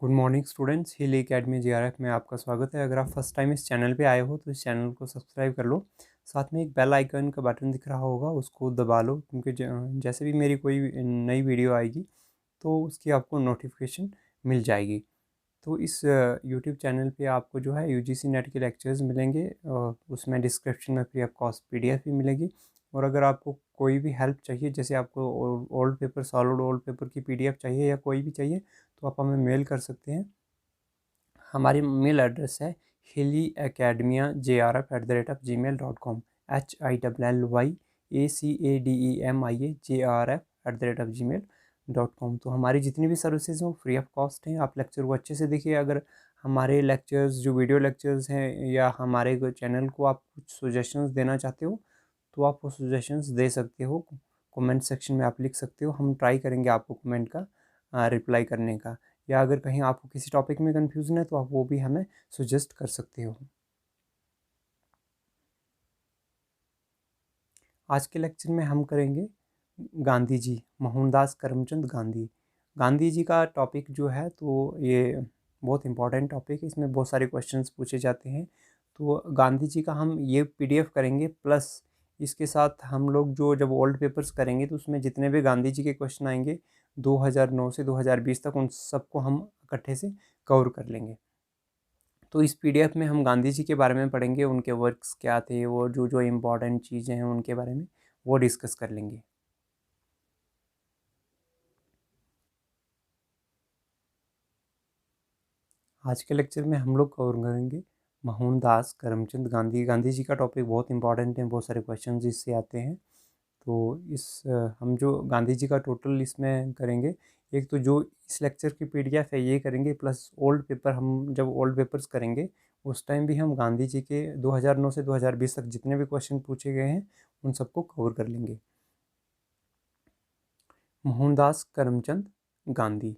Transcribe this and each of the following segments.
Good morning students, हिल academy JRF में आपका स्वागत है। अगर आप फर्स्ट टाइम इस चैनल पे आए हो तो इस चैनल को सब्सक्राइब कर लो। साथ में एक बेल आइकन का बटन दिख रहा होगा, उसको दबा लो, क्योंकि जैसे भी मेरी कोई नई वीडियो आएगी तो उसकी आपको नोटिफिकेशन मिल जाएगी। तो इस यूट्यूब चैनल पे आपको जो है यूजीसी नेट के लेक्चर्स मिलेंगे और उसमें डिस्क्रिप्शन में फ्री ऑफ कॉस्ट पीडीएफ भी मिलेगी। और अगर आपको कोई भी हेल्प चाहिए, जैसे आपको old paper, solid old paper की पीडीएफ चाहिए या कोई भी चाहिए, तो आप हमें मेल कर सकते हैं। हमारी मेल एड्रेस है hillyacademia@gmail.com HILLYACADEMIA@gmail.com। तो हमारी जितनी भी सर्विसेज हैं वो फ्री ऑफ कॉस्ट हैं। आप लेक्चर को अच्छे से देखिए। अगर हमारे लेक्चर्स जो वीडियो लेक्चर्स हैं या हमारे चैनल को आप कुछ सजेशंस देना चाहते हो तो आप वो सजेशंस दे सकते हो। कमेंट सेक्शन में आप लिख सकते हो, हम ट्राई करेंगे आपको कमेंट का रिप्लाई करने का। या अगर कहीं आपको किसी टॉपिक में कन्फ्यूज़न है तो आप वो भी हमें सजेस्ट कर सकते हो। आज के लेक्चर में हम करेंगे गांधी जी, मोहनदास करमचंद गांधी। गांधी जी का टॉपिक जो है तो ये बहुत इंपॉर्टेंट टॉपिक है, इसमें बहुत सारे क्वेश्चंस पूछे जाते हैं। तो गांधी जी का हम ये पीडीएफ करेंगे, प्लस इसके साथ हम लोग जो जब ओल्ड पेपर्स करेंगे तो उसमें जितने भी गांधी जी के क्वेश्चन आएंगे 2009 से 2020 तक, उन सबको हम इकट्ठे से कवर कर लेंगे। तो इस पीडीएफ में हम गांधी जी के बारे में पढ़ेंगे, उनके वर्क्स क्या थे, वो जो जो इम्पोर्टेंट चीज़ें हैं उनके बारे में वो डिस्कस कर लेंगे। आज के लेक्चर में हम लोग कवर करेंगे मोहनदास करमचंद गांधी। गांधी जी का टॉपिक बहुत इंपॉर्टेंट है, बहुत सारे क्वेश्चन इससे आते हैं। तो हम जो गांधी जी का टोटल इसमें करेंगे, एक तो जो इस लेक्चर की पीडीएफ है ये करेंगे, प्लस ओल्ड पेपर, हम जब ओल्ड पेपर्स करेंगे उस टाइम भी हम गांधी जी के 2009 से 2020 तक जितने भी क्वेश्चन पूछे गए हैं उन सबको कवर कर लेंगे। Mohandas Karamchand Gandhi.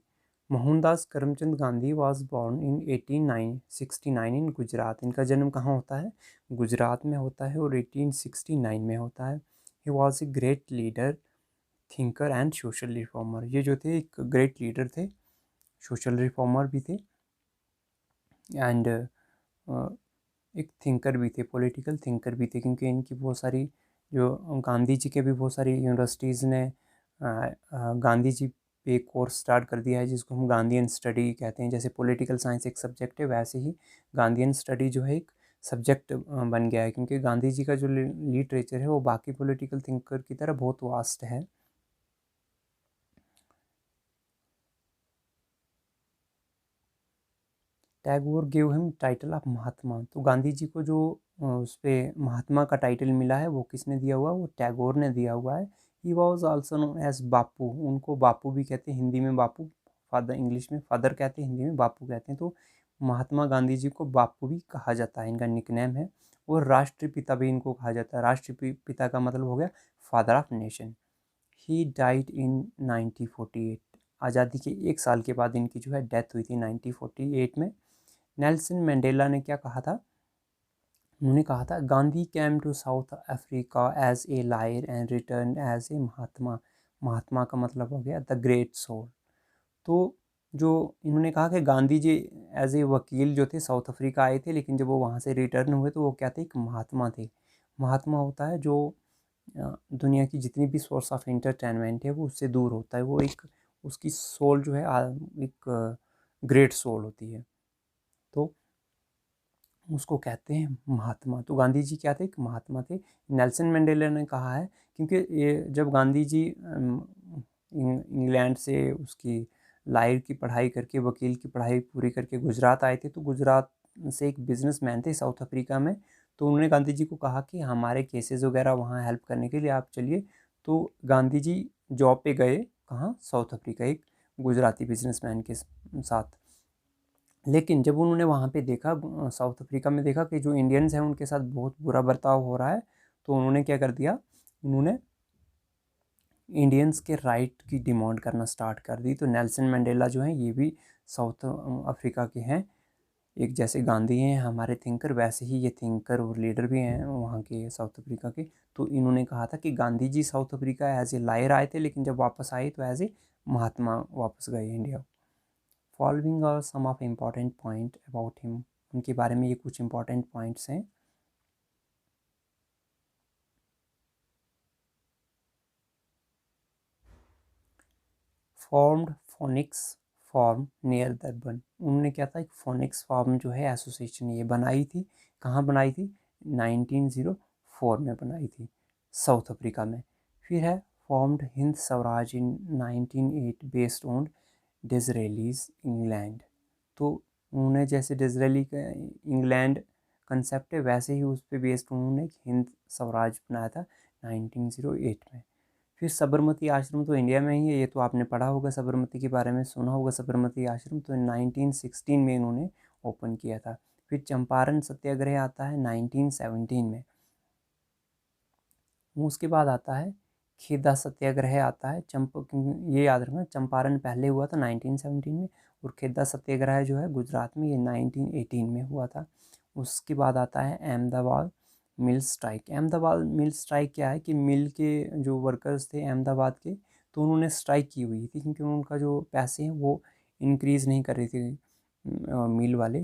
Mohandas Karamchand Gandhi was born in 1869 इन गुजरात। इनका जन्म कहाँ होता है? गुजरात में होता है और 1869 में होता है। He was a great leader, thinker and social reformer. ये जो थे एक ग्रेट लीडर थे, सोशल रिफॉर्मर भी थे एंड एक थिंकर भी थे, पॉलिटिकल थिंकर भी थे, क्योंकि इनकी बहुत सारी जो गांधी जी के भी बहुत सारी यूनिवर्सिटीज़ ने गांधी जी पे कोर्स स्टार्ट कर दिया है, जिसको हम गांधीयन स्टडी कहते हैं। जैसे पॉलिटिकल साइंस एक सब्जेक्ट है, वैसे ही गांधीयन स्टडी जो है एक सब्जेक्ट बन गया है, क्योंकि गांधी जी का जो लिटरेचर है वो बाकी पॉलिटिकल थिंकर की तरह बहुत वास्ट है। Tagore give him title of Mahatma. तो गांधी जी को जो उस पर महात्मा का टाइटल मिला है वो किसने दिया हुआ है? वो टैगोर ने दिया हुआ है। He was also known as Bapu. उनको बापू भी कहते हैं, हिंदी में बापू, फादर इंग्लिश में फादर कहते हैं, हिंदी में बापू कहते हैं। तो महात्मा गांधी जी को बापू भी कहा जाता है, इनका निकनेम है। और राष्ट्रपिता भी इनको कहा जाता है। राष्ट्रपिता का मतलब हो गया father of nation. He died in 1948। आज़ादी के एक साल के बाद इनकी जो है डेथ हुई थी 1948 में। नेल्सन मंडेला ने क्या कहा था? उन्होंने कहा था, Gandhi came to South Africa as a lawyer and return as a Mahatma. Mahatma का मतलब हो गया द ग्रेट सोल। तो जो इन्होंने कहा कि गांधी जी एज ए वकील जो थे साउथ अफ्रीका आए थे, लेकिन जब वो वहाँ से रिटर्न हुए तो वो क्या थे? एक महात्मा थे। महात्मा होता है जो दुनिया की जितनी भी सोर्स ऑफ एंटरटेनमेंट है वो उससे दूर होता है। वो एक, उसकी सोल जो है एक ग्रेट सोल होती है, तो उसको कहते हैं महात्मा। तो गांधी जी क्या थे? एक महात्मा थे। नेल्सन मंडेला ने कहा है, क्योंकि ये जब गांधी जी इंग्लैंड से उसकी लॉयर की पढ़ाई करके, वकील की पढ़ाई पूरी करके गुजरात आए थे, तो गुजरात से एक बिजनेसमैन थे साउथ अफ्रीका में। तो उन्होंने गांधी जी को कहा कि हमारे केसेस वगैरह वहाँ हेल्प करने के लिए आप चलिए। तो गांधी जी जॉब पे गए, कहाँ? साउथ अफ्रीका, एक गुजराती बिजनेसमैन के साथ। लेकिन जब उन्होंने वहाँ पे देखा, साउथ अफ्रीका में देखा कि जो इंडियंस हैं उनके साथ बहुत बुरा बर्ताव हो रहा है, तो उन्होंने क्या कर दिया? उन्होंने इंडियंस के राइट की डिमांड करना स्टार्ट कर दी। तो नेल्सन मंडेला जो हैं ये भी साउथ अफ्रीका के हैं। एक जैसे गांधी हैं हमारे थिंकर, वैसे ही ये थिंकर और लीडर भी हैं वहाँ के साउथ अफ्रीका के। तो इन्होंने कहा था कि Gandhi ji South Africa as a lawyer आए थे, लेकिन जब वापस आए तो एज ए महात्मा वापस गए India. Following are some of important point about him, उनके बारे में ये कुछ इम्पॉर्टेंट पॉइंट्स हैं। Formed phoenix form near Durban, उन्होंने क्या था, एक फोनिक्स फॉर्म जो है एसोसिएशन ये बनाई थी, कहाँ बनाई थी, 1904 में बनाई थी, साउथ अफ्रीका में। फिर he formed Hind Swaraj in 1908 based on Disraeli's England, तो उन्होंने जैसे डिज़रेली का इंग्लैंड कंसेप्ट है वैसे ही उस पर बेस्ड उन्होंने हिंद स्वराज बनाया था 1908 में। फिर साबरमती आश्रम तो इंडिया में ही है, ये तो आपने पढ़ा होगा, साबरमती के बारे में सुना होगा, साबरमती आश्रम तो 1916 में इन्होंने ओपन किया था। फिर चंपारण सत्याग्रह आता है 1917 में। उसके बाद आता है खेदा सत्याग्रह आता है, ये याद रखना, चंपारण पहले हुआ था 1917 में, और खेदा सत्याग्रह जो है गुजरात में, ये 1918 में हुआ था। उसके बाद आता है अहमदाबाद मिल स्ट्राइक। अहमदाबाद मिल स्ट्राइक क्या है कि मिल के जो वर्कर्स थे अहमदाबाद के, तो उन्होंने स्ट्राइक की हुई थी क्योंकि उनका जो पैसे हैं वो इंक्रीज़ नहीं कर रहे थे मिल वाले,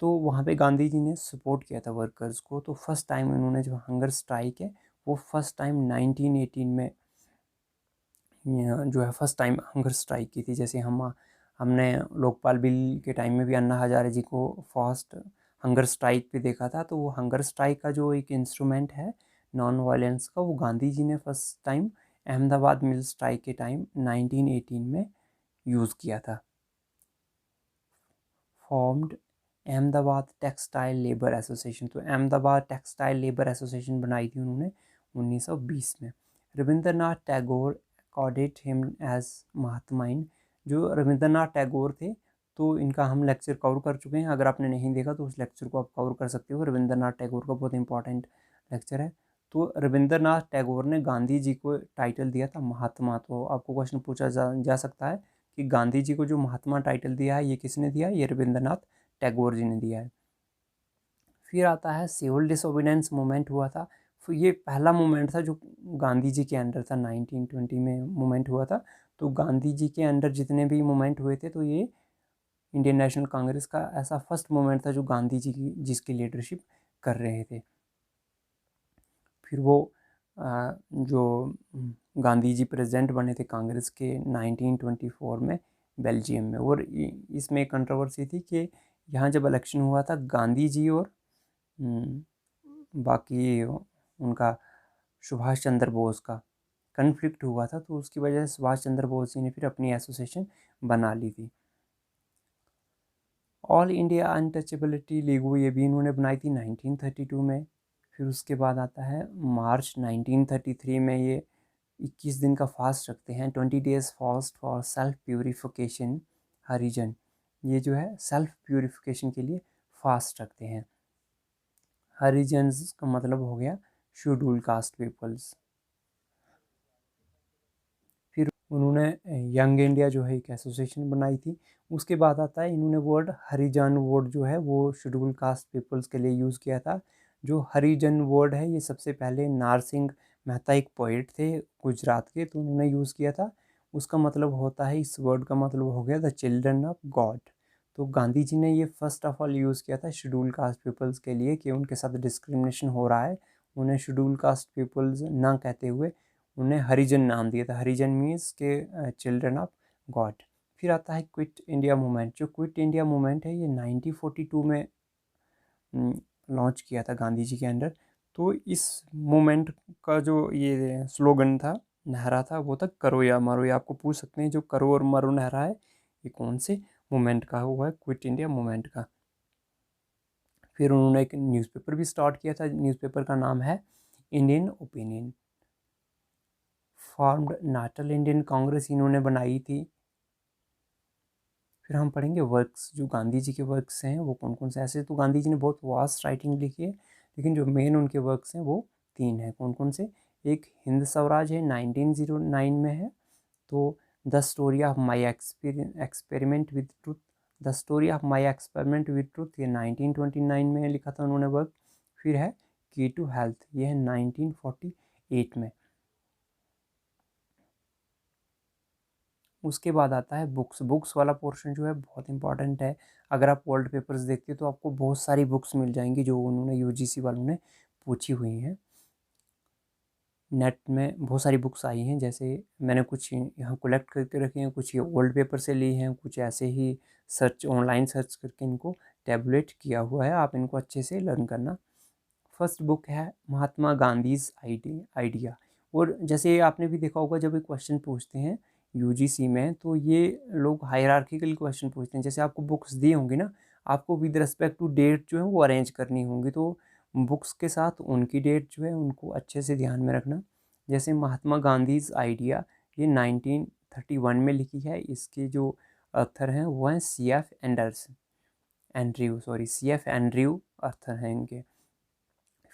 तो वहाँ पे गांधी जी ने सपोर्ट किया था वर्कर्स को। तो फर्स्ट टाइम उन्होंने जो हंगर स्ट्राइक है वो फर्स्ट टाइम 1918 में जो है फर्स्ट टाइम हंगर स्ट्राइक की थी। जैसे हमने लोकपाल बिल के टाइम में भी अन्ना हजारे जी को फर्स्ट हंगर स्ट्राइक पे देखा था, तो वो हंगर स्ट्राइक का जो एक इंस्ट्रूमेंट है नॉन वायलेंस का, वो गांधी जी ने फर्स्ट टाइम अहमदाबाद मिल स्ट्राइक के टाइम 1918 में यूज़ किया था। Formed Ahmedabad textile labour association, तो अहमदाबाद टेक्सटाइल लेबर एसोसिएशन बनाई थी उन्होंने 1920 में। Rabindranath Tagore accorded him as Mahatma in, जो रविंद्रनाथ टैगोर थे, तो इनका हम लेक्चर कवर कर चुके हैं, अगर आपने नहीं देखा तो उस लेक्चर को आप कवर कर सकते हो, रविंद्रनाथ टैगोर का बहुत इंपॉर्टेंट लेक्चर है। तो रविंद्रनाथ टैगोर ने गांधी जी को टाइटल दिया था महात्मा। तो आपको क्वेश्चन पूछा जा सकता है कि गांधी जी को जो महात्मा टाइटल दिया है ये किसने दिया है, ये रविंद्रनाथ टैगोर जी ने दिया है। फिर आता है सिविल डिसोबीडियंस मूवमेंट हुआ था, फिर ये पहला मूवमेंट था जो गांधी जी के अंडर था, 1920 में मूवमेंट हुआ था। तो गांधी जी के अंडर जितने भी मूवमेंट हुए थे, तो ये इंडियन नेशनल कांग्रेस का ऐसा फर्स्ट मूवमेंट था जो गांधी जी की जिसकी लीडरशिप कर रहे थे। फिर वो जो गांधी जी प्रेसिडेंट बने थे कांग्रेस के 1924 में बेल्जियम में, और इसमें एक कंट्रोवर्सी थी कि यहाँ जब इलेक्शन हुआ था गांधी जी और बाकी उनका सुभाष चंद्र बोस का कन्फ्लिक्ट हुआ था, तो उसकी वजह से सुभाष चंद्र बोस जी ने फिर अपनी एसोसिएशन बना ली थी। ऑल इंडिया अनटचेबिलिटी लीग, ये भी इन्होंने बनाई थी 1932 में। फिर उसके बाद आता है मार्च 1933 में, ये 21 दिन का फास्ट रखते हैं, 20 days fast for self purification Harijan, ये जो है सेल्फ प्यूरिफिकेशन के लिए फास्ट रखते हैं। हरिजन्स का मतलब हो गया शेड्यूल कास्ट पीपल्स। फिर उन्होंने यंग इंडिया जो है एक एसोसिएशन बनाई थी। उसके बाद आता है इन्होंने वर्ड हरिजन, वर्ड जो है वो शेड्यूल कास्ट पीपल्स के लिए यूज़ किया था। जो हरिजन वर्ड है ये सबसे पहले नारसिंह मेहता एक पोइट थे गुजरात के, तो उन्होंने यूज़ किया था। उसका मतलब होता है, इस वर्ड का मतलब हो गया द चिल्ड्रन ऑफ गॉड। तो गांधी जी ने ये फर्स्ट ऑफ ऑल यूज़ किया था शेड्यूल कास्ट पीपल्स के लिए कि उनके साथ डिस्क्रिमिनेशन हो रहा है, उन्हें शेड्यूल कास्ट पीपल्स ना कहते हुए उन्हें हरिजन नाम दिया था। हरिजन मीन्स के चिल्ड्रन ऑफ गॉड। फिर आता है क्विट इंडिया मूवमेंट। जो क्विट इंडिया मूवमेंट है ये 1942 में लॉन्च किया था गांधी जी के अंडर। तो इस मूवमेंट का जो ये स्लोगन था, नारा था, वो था करो या मरो। ये आपको पूछ सकते हैं जो करो और मरो नारा है ये कौन से मूवमेंट का हुआ है, क्विट इंडिया मूवमेंट का। फिर उन्होंने एक न्यूज़पेपर भी स्टार्ट किया था, न्यूज़पेपर का नाम है Indian opinion. Formed national Indian Congress इन्होंने बनाई थी। फिर हम पढ़ेंगे वर्क्स, जो गांधी जी के वर्क्स हैं वो कौन कौन से। ऐसे तो गांधी जी ने बहुत वास्ट राइटिंग लिखी है, लेकिन जो मेन उनके वर्क्स हैं वो 3 हैं। कौन कौन से, एक हिंद स्वराज है 1909 में है, तो the story of my experiment with truth, the story of my experiment with truth, ये 1929 में लिखा था उन्होंने वर्क। फिर है की टू हेल्थ, ये है 1948 में। उसके बाद आता है बुक्स। बुक्स वाला पोर्शन जो है बहुत इंपॉर्टेंट है। अगर आप ओल्ड पेपर्स देखते हो तो आपको बहुत सारी बुक्स मिल जाएंगी जो उन्होंने यूजीसी वालों ने पूछी हुई हैं। नेट में बहुत सारी बुक्स आई हैं, जैसे मैंने कुछ यहाँ कलेक्ट करके रखी हैं, कुछ ये ओल्ड पेपर से ली हैं, कुछ ऐसे ही सर्च ऑनलाइन सर्च करके इनको टैबलेट किया हुआ है। आप इनको अच्छे से लर्न करना। फर्स्ट बुक है महात्मा गांधीज आइडिया। और जैसे आपने भी देखा होगा जब ये क्वेश्चन पूछते हैं यूजीसी में तो ये लोग हायरार्किकल क्वेश्चन पूछते हैं। जैसे आपको बुक्स दी होंगी ना, आपको विद रिस्पेक्ट टू डेट जो है वो अरेंज करनी होंगी, तो बुक्स के साथ उनकी डेट जो है उनको अच्छे से ध्यान में रखना। जैसे महात्मा गांधीज आइडिया ये 1931 में लिखी है। इसके जो ऑथर हैं वो हैं सी एफ एंड्रयू ऑथर हैं इनके।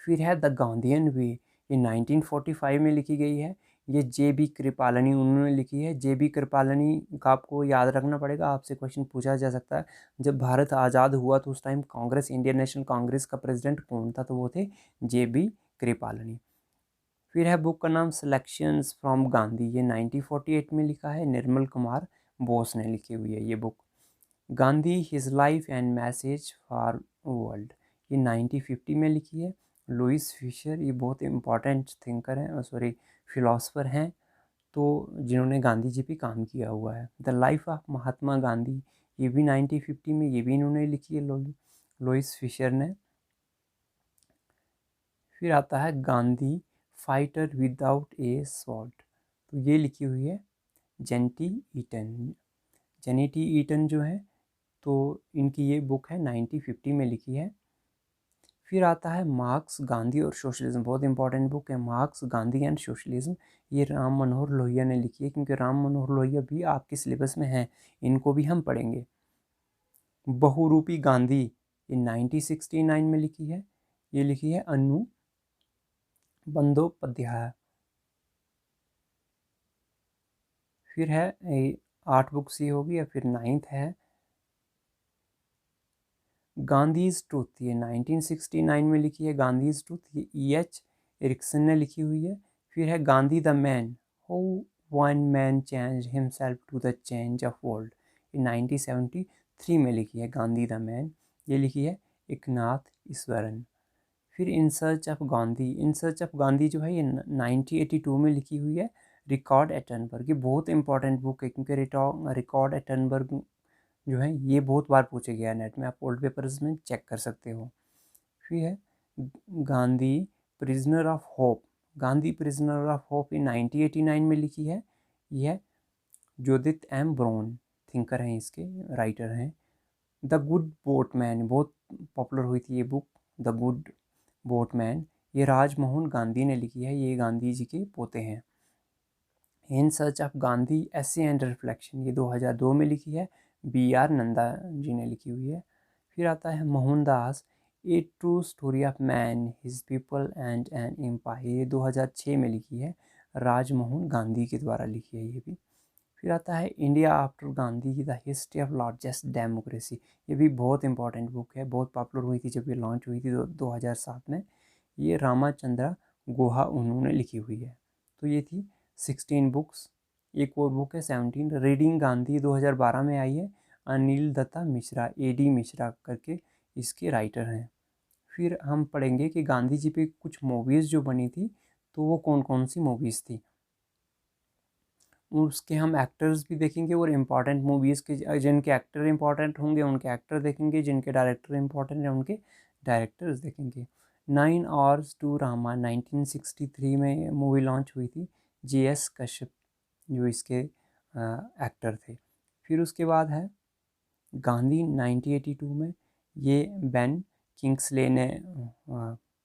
फिर है द गांधीयन वे, ये 1945 में लिखी गई है। ये जे बी कृपालनी उन्होंने लिखी है। जे बी कृपालनी का आपको याद रखना पड़ेगा, आपसे क्वेश्चन पूछा जा सकता है। जब भारत आज़ाद हुआ तो उस time Congress, Indian national Congress का प्रेसिडेंट कौन था, तो वो थे जे बी कृपालनी। फिर है बुक का नाम सिलेक्शंस फ्रॉम गांधी, ये 1948 में लिखा है। निर्मल कुमार बोस ने लिखी हुई है ये book. Gandhi his life and message for world, ये 1950 में लिखी है। लुइस फिशर, ये बहुत इंपॉर्टेंट थिंकर हैं, सॉरी फिलोसफर हैं, तो जिन्होंने गांधी जी पे काम किया हुआ है। The life of Mahatma Gandhi, ये भी 1950 में, ये भी इन्होंने लिखी है लुइस फिशर ने। फिर आता है गांधी फाइटर विदाउट ए स्वॉर्ड, तो ये लिखी हुई है जेनेटी ईटन। जेनेटी ईटन जो है तो इनकी ये बुक है 1950 में लिखी है। फिर आता है मार्क्स, गांधी और सोशलिज्म, बहुत इंपॉर्टेंट बुक है मार्क्स, गांधी एंड सोशलिज्म। ये राम मनोहर लोहिया ने लिखी है, क्योंकि राम मनोहर लोहिया भी आपके सिलेबस में है, इनको भी हम पढ़ेंगे। बहुरूपी गांधी, ये 1969 में लिखी है। ये लिखी है अनु बंदोपाध्याय। फिर है 8 बुक्स ये होगी, या फिर 9th है गांधीज ट्रूथ, ये 1969 में लिखी है गांधीज ट्रूथ, ये E.H. एरिक्सन ने लिखी हुई है। फिर है Gandhi the man, how one man change himself to the change of world, ये 1973 में लिखी है गांधी द मैन, ये लिखी है एकनाथ ईश्वरन। फिर in search of Gandhi, in search of Gandhi जो है ये 1982 में लिखी हुई है रिकॉर्ड एटनबर्ग। ये बहुत इंपॉर्टेंट बुक है, क्योंकि रिकॉर्ड एटनबर्ग जो है ये बहुत बार पूछे गया है नेट में, आप ओल्ड पेपर्स में चेक कर सकते हो। फिर है Gandhi prisoner of hope, Gandhi prisoner of hope ये 1989 में लिखी है। यह जोदित एम ब्राउन थिंकर हैं, इसके राइटर हैं। द गुड बोटमैन, बहुत पॉपुलर हुई थी ये बुक, द गुड बोटमैन, ये राजमोहन गांधी ने लिखी है, ये गांधी जी के पोते हैं। In search of Gandhi essay and reflection, ये 2002 में लिखी है, B.R. नंदा जी ने लिखी हुई है। फिर आता है Mohandas, a true story of man his people and an empire, ये 2006 में लिखी है, राजमोहन गांधी के द्वारा लिखी है ये भी। फिर आता है India after Gandhi the history of largest democracy, ये भी बहुत इंपॉर्टेंट बुक है, बहुत पॉपुलर हुई थी जब ये लॉन्च हुई थी 2007 में। ये रामाचंद्रा गुहा उन्होंने लिखी हुई है। तो ये थी 16 बुक्स। एक और बुक है 17 रीडिंग गांधी, 2012 में आई है। अनिल दत्ता मिश्रा, AD मिश्रा करके इसके राइटर हैं। फिर हम पढ़ेंगे कि गांधी जी पे कुछ मूवीज़ जो बनी थी तो वो कौन कौन सी मूवीज़ थी, उसके हम एक्टर्स भी देखेंगे, और इम्पॉर्टेंट मूवीज़ के जिनके एक्टर इम्पॉर्टेंट होंगे उनके एक्टर देखेंगे, जिनके डायरेक्टर इम्पॉर्टेंट हैं उनके डायरेक्टर्स देखेंगे। 9 Hours to Rama 1963 में मूवी लॉन्च हुई थी, JS कश्यप जो इसके एक्टर थे। फिर उसके बाद है गांधी 1982 में, ये बेन किंग्सले ने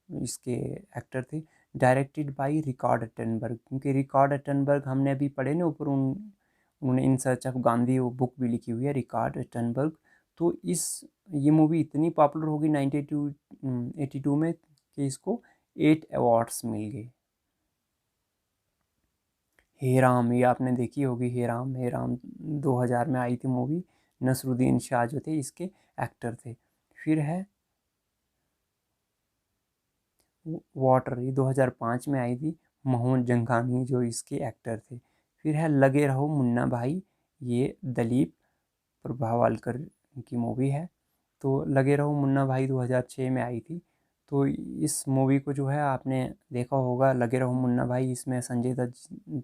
इसके एक्टर थे। डायरेक्टेड बाय रिकॉर्ड एटनबर्ग, क्योंकि रिकॉर्ड एटनबर्ग हमने अभी पढ़े ना ऊपर, उन्होंने इन सर्च ऑफ गांधी वो बुक भी लिखी हुई है रिकॉर्ड एटनबर्ग। तो ये मूवी इतनी पॉपुलर होगी 1982 में कि इसको 8 अवार्ड्स मिल गए। हे राम, ये आपने देखी होगी, हे राम 2000 में आई थी मूवी, नसरुद्दीन शाह जो थे इसके एक्टर थे। फिर है वाटर, ये 2005 में आई थी, मोहन जंगानी जो इसके एक्टर थे। फिर है लगे रहो मुन्ना भाई, ये दिलीप प्रभावलकर की मूवी है। तो लगे रहो मुन्ना भाई 2006 में आई थी। तो इस मूवी को जो है आपने देखा होगा, लगे रहो मुन्ना भाई, इसमें संजय दत्त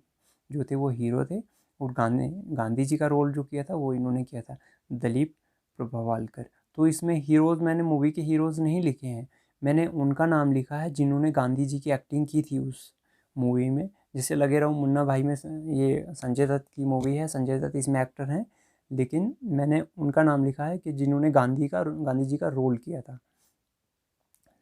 जो थे वो हीरो थे, और गांधी जी का रोल जो किया था वो इन्होंने किया था, दिलीप प्रभावलकर। तो इसमें हीरोज़ मैंने मूवी के हीरोज़ नहीं लिखे हैं, मैंने उनका नाम लिखा है जिन्होंने गांधी जी की एक्टिंग की थी उस मूवी में। जैसे लगे रहो मुन्ना भाई में ये संजय दत्त की मूवी है, संजय दत्त इसमें एक्टर हैं, लेकिन मैंने उनका नाम लिखा है कि जिन्होंने गांधी जी का रोल किया था।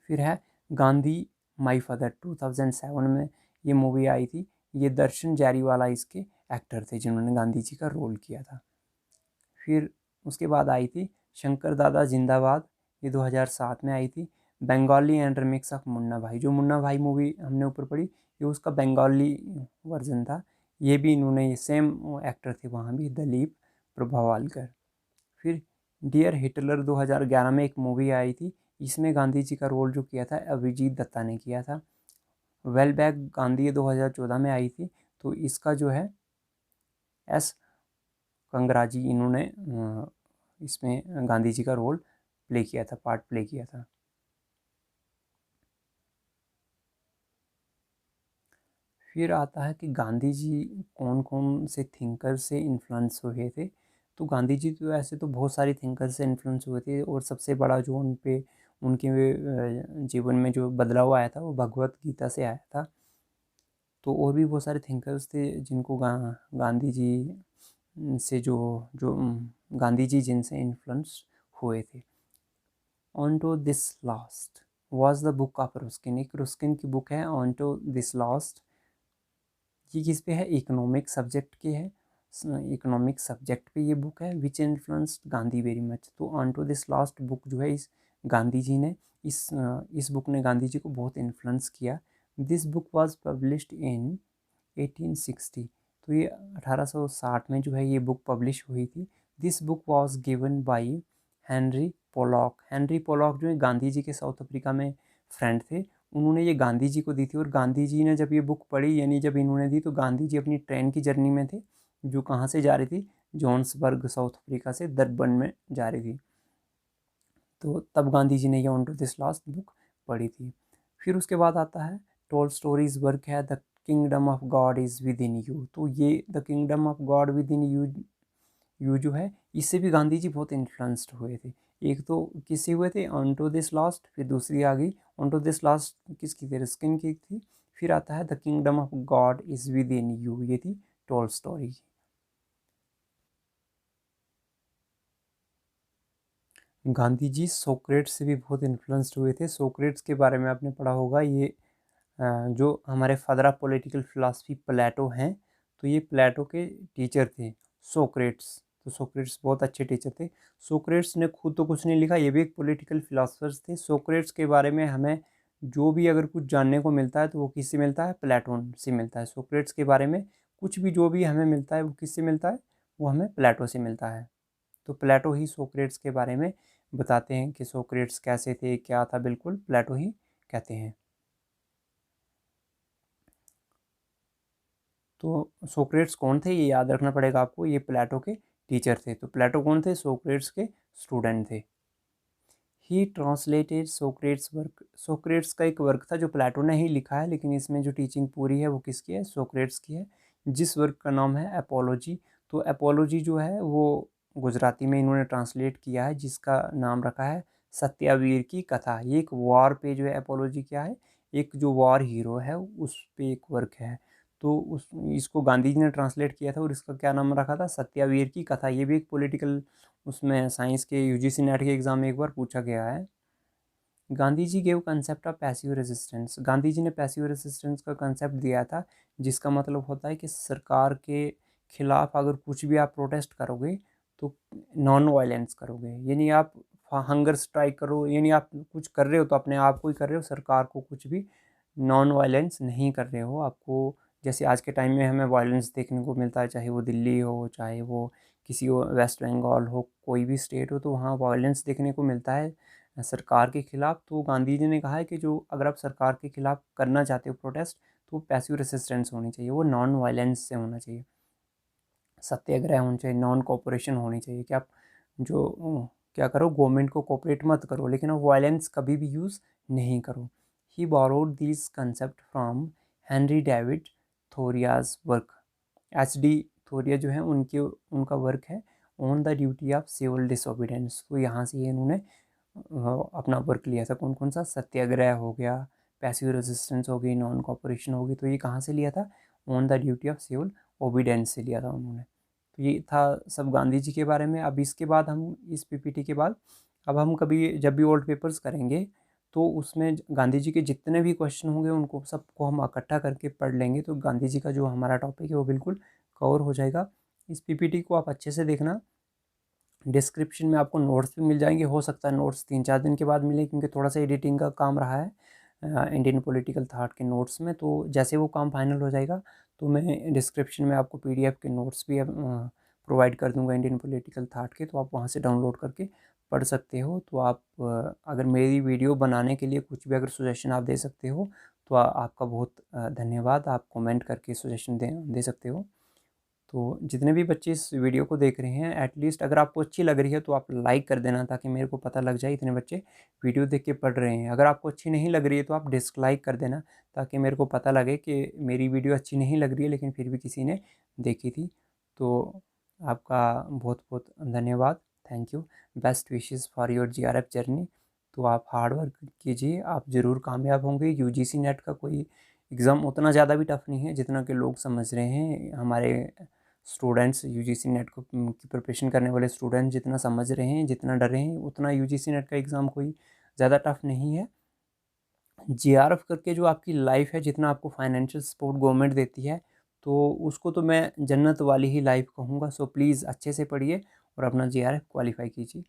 फिर है गांधी माई फादर, 2007 में ये मूवी आई थी। ये दर्शन जारीवाला इसके एक्टर थे जिन्होंने गांधी जी का रोल किया था। फिर उसके बाद आई थी शंकर दादा जिंदाबाद, ये 2007 में आई थी। Bengali and remix of Munna भाई, जो मुन्ना भाई मूवी हमने ऊपर पढ़ी ये उसका बंगाली वर्जन था। ये भी इन्होंने, ये सेम एक्टर थे वहाँ भी, दिलीप प्रभावलकर। फिर डियर हिटलर 2011 में एक मूवी आई थी, इसमें गांधी जी का रोल जो किया था अभिजीत दत्ता ने किया था। वेल बैक गांधी 2014 में आई थी, तो इसका जो है एस कंगराजी इन्होंने इसमें गांधी जी का रोल प्ले किया था, पार्ट प्ले किया था। फिर आता है कि गांधी जी कौन कौन से थिंकर से इन्फ्लुएंस हुए थे। तो गांधी जी तो ऐसे तो बहुत सारे थिंकर से इन्फ्लुएंस हुए थे, और सबसे बड़ा जो उन पे उनके जीवन में जो बदलाव आया था वो भगवत गीता से आया था। तो और भी बहुत सारे थिंकर्स थे जिनको गांधी जी से जो जो गांधी जी जिनसे इन्फ्लुएंस हुए थे। Unto this last was the book of Ruskin, एक रुस्किन की बुक है ऑन टू दिस लास्ट। ये किस पे है, इकोनॉमिक सब्जेक्ट के है, इकोनॉमिक सब्जेक्ट पे ये बुक है, which influenced Gandhi very much. तो unto this last book जो है, इस गांधी जी ने इस बुक ने गांधी जी को बहुत इन्फ्लुएंस किया। This book was published in 1860, तो ये 1860 में जो है ये बुक पब्लिश हुई थी। This book was given by Henry Pollock. Henry Pollock जो है गांधी जी के साउथ अफ्रीका में फ्रेंड थे, उन्होंने ये गांधी जी को दी थी। और गांधी जी ने जब ये बुक पढ़ी, यानी जब इन्होंने दी, तो गांधी जी अपनी ट्रेन की जर्नी में थे, जो कहाँ से जा रही थी, जोहान्सबर्ग साउथ अफ्रीका से दरबन में जा रही थी। तो तब गांधी जी ने ये unto this last book पढ़ी थी। फिर उसके बाद आता है टोल्स्टॉयज़ वर्क है the kingdom of God is within you. तो ये the kingdom of God within you जो है, इससे भी गांधी जी बहुत इन्फ्लुएंस्ड हुए थे। एक तो किससे हुए थे, ऑन टू दिस लास्ट, फिर दूसरी आ गई ऑन टू दिस लास्ट किसकी थी, रस्किन की थी। फिर आता है the kingdom of God is within you, ये थी टोल्स्टॉय की। गांधी जी सोक्रेट्स से भी बहुत इन्फ्लुएंस्ड हुए थे। सोक्रेट्स के बारे में आपने पढ़ा होगा, ये जो हमारे फादर ऑफ पॉलिटिकल फिलासफी प्लेटो हैं, तो ये प्लेटो के टीचर थे सोक्रेट्स। तो सोक्रेट्स बहुत अच्छे टीचर थे। सोक्रेट्स ने खुद तो कुछ नहीं लिखा, ये भी एक पॉलिटिकल फिलासफर्स थे। सोक्रेट्स के बारे में हमें जो भी अगर कुछ जानने को मिलता है तो वो किससे मिलता है, प्लेटो से मिलता है। सोक्रेट्स के बारे में कुछ भी जो भी हमें मिलता है वो किससे मिलता है, वो हमें प्लेटो से मिलता है। तो प्लेटो ही सोक्रेट्स के बारे में बताते हैं कि सोक्रेट्स कैसे थे, क्या था, बिल्कुल प्लेटो ही कहते हैं। तो सोक्रेट्स कौन थे ये याद रखना पड़ेगा आपको, ये प्लेटो के टीचर थे। तो प्लेटो कौन थे, सोक्रेट्स के स्टूडेंट थे। ही ट्रांसलेटेड सोक्रेट्स वर्क, सोक्रेट्स का एक वर्क था जो प्लेटो ने ही लिखा है, लेकिन इसमें जो टीचिंग पूरी है वो किसकी है, सोक्रेट्स की है, जिस वर्क का नाम है एपोलॉजी। तो एपोलॉजी जो है वो गुजराती में इन्होंने ट्रांसलेट किया है, जिसका नाम रखा है सत्यावीर की कथा। ये एक वॉर पे जो है एपोलॉजी क्या है, एक जो वॉर हीरो है उस पे एक वर्क है। तो उस इसको गांधी जी ने ट्रांसलेट किया था, और इसका क्या नाम रखा था, सत्यावीर की कथा। ये भी एक पॉलिटिकल, उसमें साइंस के यूजीसी नेट के एग्जाम में एक बार पूछा गया है। Gandhi ji gave concept of passive resistance, Gandhi ji ने पैसिव रेजिस्टेंस का कंसेप्ट दिया था, जिसका मतलब होता है कि सरकार के खिलाफ अगर कुछ भी आप प्रोटेस्ट करोगे तो नॉन वायलेंस करोगे, यानी आप हंगर स्ट्राइक करो, यानी आप कुछ कर रहे हो तो अपने आप को ही कर रहे हो, सरकार को कुछ भी नॉन वायलेंस नहीं कर रहे हो। आपको जैसे आज के टाइम में हमें वायलेंस देखने को मिलता है, चाहे वो दिल्ली हो, चाहे वो किसी वेस्ट बंगाल हो, कोई भी स्टेट हो, तो वहाँ वायलेंस देखने को मिलता है सरकार के खिलाफ। तो गांधी जी ने कहा है कि जो अगर आप सरकार के खिलाफ करना चाहते हो प्रोटेस्ट, तो पैसिव रेसिस्टेंस होनी चाहिए, वो नॉन वायलेंस से होना चाहिए। सत्याग्रह होना चाहिए, नॉन कोऑपरेशन होनी चाहिए कि आप जो क्या करो, गवर्नमेंट को कोऑपरेट मत करो, लेकिन आप वायलेंस कभी भी यूज़ नहीं करो। He borrowed this concept from Henry David Thoreau's work. H D. Thoreau जो है उनका वर्क है on the duty of civil disobedience. तो यहाँ से इन्होंने अपना वर्क लिया था। कौन कौन सा? सत्याग्रह हो गया, पैसिव रेजिस्टेंस हो गई, नॉन कोऑपरेशन हो गई। तो ये कहाँ से लिया था? On the duty of civil obedience से लिया था उन्होंने। तो ये था सब गांधी जी के बारे में। अब इसके बाद हम इस पीपीटी के बाद अब हम कभी जब भी ओल्ड पेपर्स करेंगे तो उसमें गांधी जी के जितने भी क्वेश्चन होंगे उनको सबको हम इकट्ठा करके पढ़ लेंगे। तो गांधी जी का जो हमारा टॉपिक है वो बिल्कुल कवर हो जाएगा। इस पीपीटी को आप अच्छे से देखना। डिस्क्रिप्शन में आपको नोट्स भी मिल जाएंगे। हो सकता है नोट्स 3-4 दिन के बाद मिले, क्योंकि थोड़ा सा एडिटिंग का काम रहा है इंडियन पॉलिटिकल थाट के नोट्स में। तो जैसे वो काम फाइनल हो जाएगा तो मैं डिस्क्रिप्शन में आपको पीडीएफ के नोट्स भी प्रोवाइड कर दूंगा इंडियन पॉलिटिकल थाट के। तो आप वहाँ से डाउनलोड करके पढ़ सकते हो। तो आप अगर मेरी वीडियो बनाने के लिए कुछ भी अगर सजेशन आप दे सकते हो तो आपका बहुत धन्यवाद। आप कमेंट करके सजेशन दे सकते हो। तो जितने भी बच्चे इस वीडियो को देख रहे हैं, एटलीस्ट अगर आपको अच्छी लग रही है तो आप लाइक कर देना, ताकि मेरे को पता लग जाए इतने बच्चे वीडियो देख के पढ़ रहे हैं। अगर आपको अच्छी नहीं लग रही है तो आप डिसलाइक कर देना, ताकि मेरे को पता लगे कि मेरी वीडियो अच्छी नहीं लग रही है लेकिन फिर भी किसी ने देखी थी। तो आपका बहुत बहुत धन्यवाद। Thank you. Best wishes for your GRF journey. तो आप हार्ड वर्क कीजिए, आप ज़रूर कामयाब होंगे। यूजीसी नेट का कोई एग्ज़ाम उतना ज़्यादा भी टफ नहीं है जितना कि लोग समझ रहे हैं। हमारे स्टूडेंट्स यूजीसी नेट को की प्रिपरेशन करने वाले स्टूडेंट जितना समझ रहे हैं, जितना डर रहे हैं, उतना यूजीसी नेट का एग्ज़ाम कोई ज़्यादा टफ नहीं है। जीआरएफ करके जो आपकी लाइफ है, जितना आपको फाइनेंशियल सपोर्ट गवर्नमेंट देती है, तो उसको तो मैं जन्नत वाली ही लाइफ कहूँगा। सो प्लीज़ अच्छे से पढ़िए और अपना जीआरएफ क्वालिफाई कीजिए।